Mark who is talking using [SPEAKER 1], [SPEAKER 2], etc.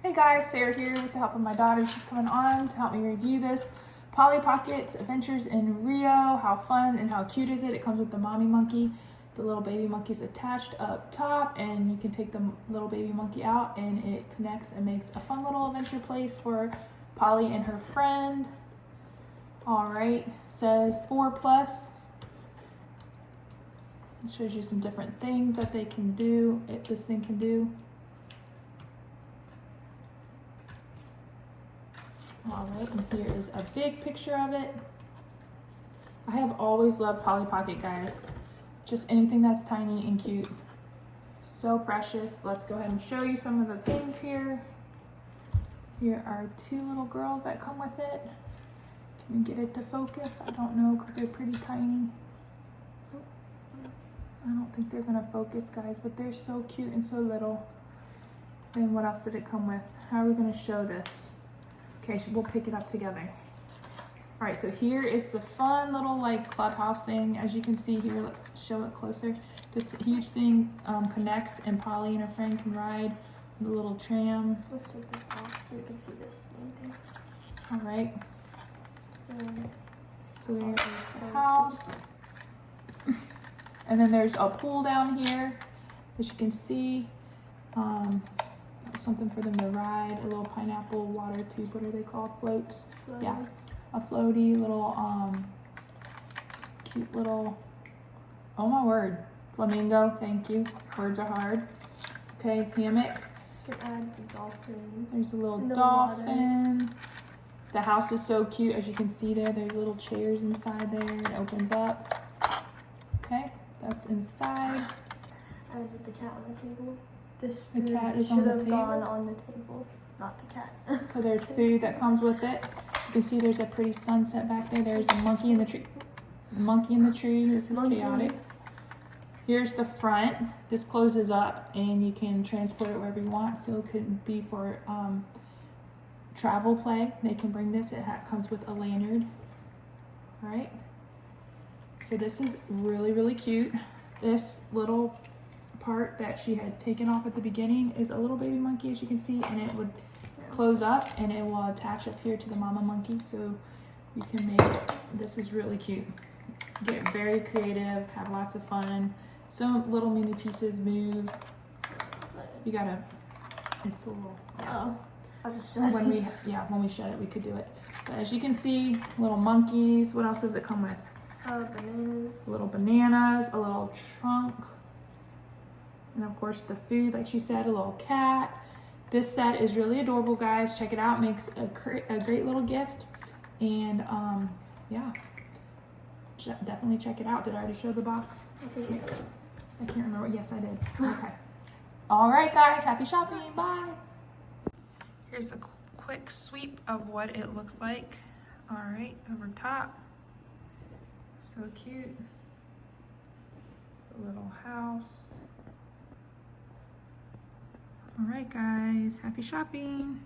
[SPEAKER 1] Hey guys, Sarah here with the help of my daughter. She's coming on to help me review this Polly Pocket's Adventures in Rio. How fun and how cute is it? It comes with the mommy monkey. The little baby monkey's attached up top, and you can take the little baby monkey out and it connects and makes a fun little adventure place for Polly and her friend. All right, says 4+. It shows you some different things that they can do, this thing can do. All right, and here is a big picture of it. I have always loved Polly Pocket, guys. Just anything that's tiny and cute. So precious. Let's go ahead and show you some of the things here. Here are 2 little girls that come with it. Can we get it to focus? I don't know because they're pretty tiny. I don't think they're gonna focus, guys, but they're so cute and so little. And what else did it come with? How are we gonna show this? Okay, so we'll pick it up together. All right, so here is the fun little like clubhouse thing. As you can see here, let's show it closer. This huge thing connects, and Polly and her friend can ride the little tram.
[SPEAKER 2] Let's take this off so you can see this main thing.
[SPEAKER 1] All right. So there's the house. And then there's a pool down here, as you can see. Something for them to ride, a little pineapple water tube. What are they called? Floats?
[SPEAKER 2] Floaty.
[SPEAKER 1] Yeah, a floaty little, cute little, oh my word, flamingo, thank you. Words are hard. Okay, hammock.
[SPEAKER 2] You can add the dolphin.
[SPEAKER 1] There's a little
[SPEAKER 2] The
[SPEAKER 1] dolphin.
[SPEAKER 2] water.
[SPEAKER 1] The house is so cute, as you can see there. There's little chairs inside there. It opens up. Okay, that's inside.
[SPEAKER 2] I added the cat on the table. This
[SPEAKER 1] The
[SPEAKER 2] food
[SPEAKER 1] cat is
[SPEAKER 2] should
[SPEAKER 1] on the
[SPEAKER 2] have gone
[SPEAKER 1] table?
[SPEAKER 2] on the table, not the cat.
[SPEAKER 1] So there's food that comes with it. You can see there's a pretty sunset back there. There's a monkey in the tree. The monkey in the tree. This is chaotic.
[SPEAKER 2] Monkeys.
[SPEAKER 1] Here's the front. This closes up and you can transport it wherever you want. So it could be for travel play. They can bring this. It comes with a lanyard. All right. So this is really, really cute. This little part that she had taken off at the beginning is a little baby monkey, as you can see, and it would close up and it will attach up here to the mama monkey. So you can make, this is really cute. Get very creative, have lots of fun. So little mini pieces move. You gotta, it's a little,
[SPEAKER 2] Oh, I'll just shut
[SPEAKER 1] when
[SPEAKER 2] it.
[SPEAKER 1] when we shut it, we could do it. But as you can see, little monkeys. What else does it come with?
[SPEAKER 2] Bananas.
[SPEAKER 1] Little bananas, a little trunk, and of course the food, like she said, a little cat. This set is really adorable, guys. Check it out. Makes a great little gift. And yeah, definitely check it out. Did I already show the box?
[SPEAKER 2] I think you did.
[SPEAKER 1] I can't remember. Yes, I did. Okay. All right, guys. Happy shopping. Bye. Here's a quick sweep of what it looks like. All right, over top. So cute. The little house. All right, guys. Happy shopping.